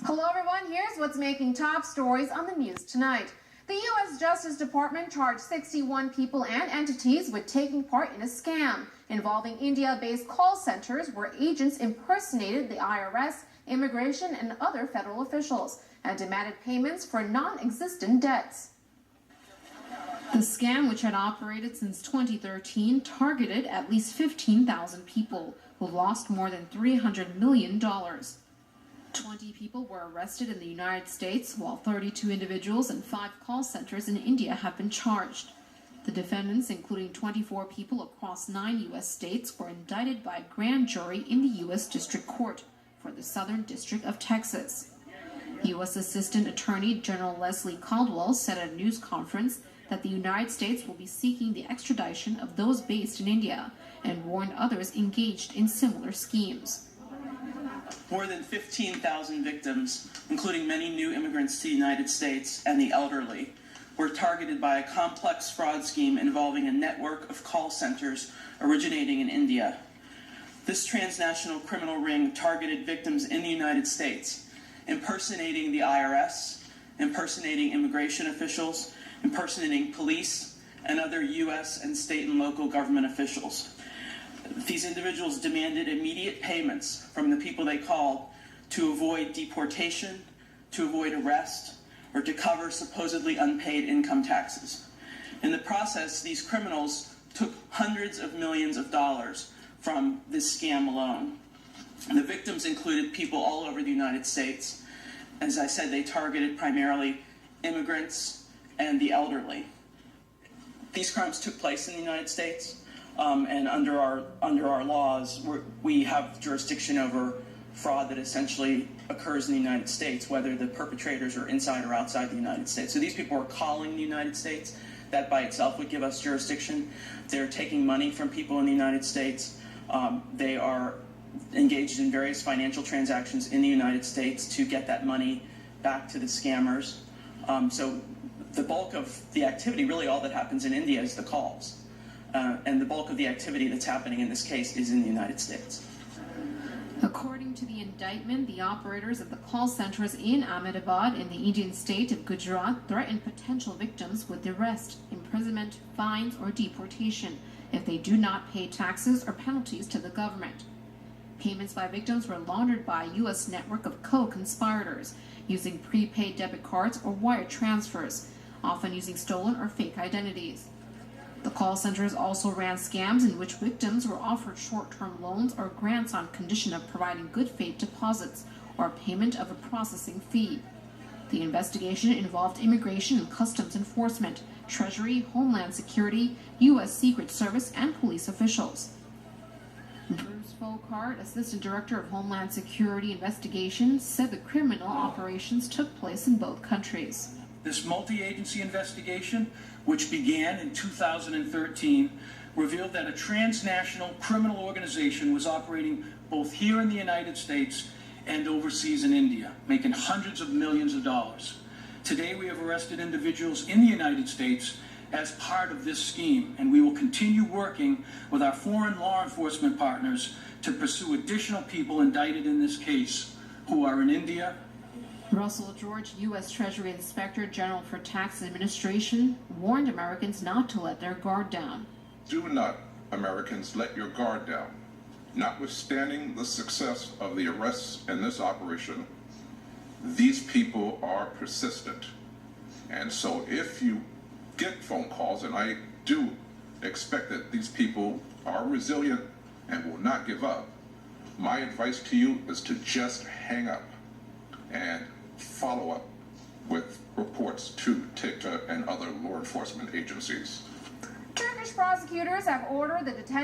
Hello everyone, here's what's making top stories on the news tonight. The U.S. Justice Department charged 61 people and entities with taking part in a scam involving India-based call centers where agents impersonated the IRS, immigration, and other federal officials and demanded payments for non-existent debts. The scam, which had operated since 2013, targeted at least 15,000 people who lost more than $300 million. 20 people were arrested in the United States, while 32 individuals and 5 call centers in India have been charged. The defendants, including 24 people across 9 U.S. states, were indicted by a grand jury in the U.S. District Court for the Southern District of Texas. U.S. Assistant Attorney General Leslie Caldwell said at a news conference that the United States will be seeking the extradition of those based in India and warned others engaged in similar schemes. More than 15,000 victims, including many new immigrants to the United States and the elderly, were targeted by a complex fraud scheme involving a network of call centers originating in India. This transnational criminal ring targeted victims in the United States, impersonating the IRS, impersonating immigration officials, impersonating police, and other U.S. and state and local government officials. These individuals demanded immediate payments from the people they called to avoid deportation, to avoid arrest, or to cover supposedly unpaid income taxes. In the process, these criminals took hundreds of millions of dollars from this scam alone. The victims included people all over the United States. As I said, they targeted primarily immigrants and the elderly. These crimes took place in the United States. And under our laws, we have jurisdiction over fraud that essentially occurs in the United States, whether the perpetrators are inside or outside the United States. So these people are calling the United States. That by itself would give us jurisdiction. They're taking money from people in the United States. They are engaged in various financial transactions in the United States to get that money back to the scammers. So the bulk of the activity, really all that happens in India, is the calls. And the bulk of the activity that's happening in this case is in the United States. According to the indictment, the operators of the call centers in Ahmedabad in the Indian state of Gujarat threatened potential victims with arrest, imprisonment, fines, or deportation if they do not pay taxes or penalties to the government. Payments by victims were laundered by a U.S. network of co-conspirators using prepaid debit cards or wire transfers, often using stolen or fake identities. The call centers also ran scams in which victims were offered short-term loans or grants on condition of providing good faith deposits or payment of a processing fee. The investigation involved Immigration and Customs Enforcement, Treasury, Homeland Security, U.S. Secret Service, and police officials. Bruce Folkart, Assistant Director of Homeland Security Investigations, said the criminal operations took place in both countries. This multi-agency investigation, which began in 2013, revealed that a transnational criminal organization was operating both here in the United States and overseas in India, making hundreds of millions of dollars. Today, we have arrested individuals in the United States as part of this scheme, and we will continue working with our foreign law enforcement partners to pursue additional people indicted in this case who are in India. Russell George, U.S. Treasury Inspector General for Tax Administration, warned Americans not to let their guard down. Do not, Americans, let your guard down. Notwithstanding the success of the arrests in this operation, these people are persistent. And so if you get phone calls, and I do expect that these people are resilient and will not give up, my advice to you is to just hang up and follow up with reports to TICTA and other law enforcement agencies. Turkish prosecutors have ordered the detention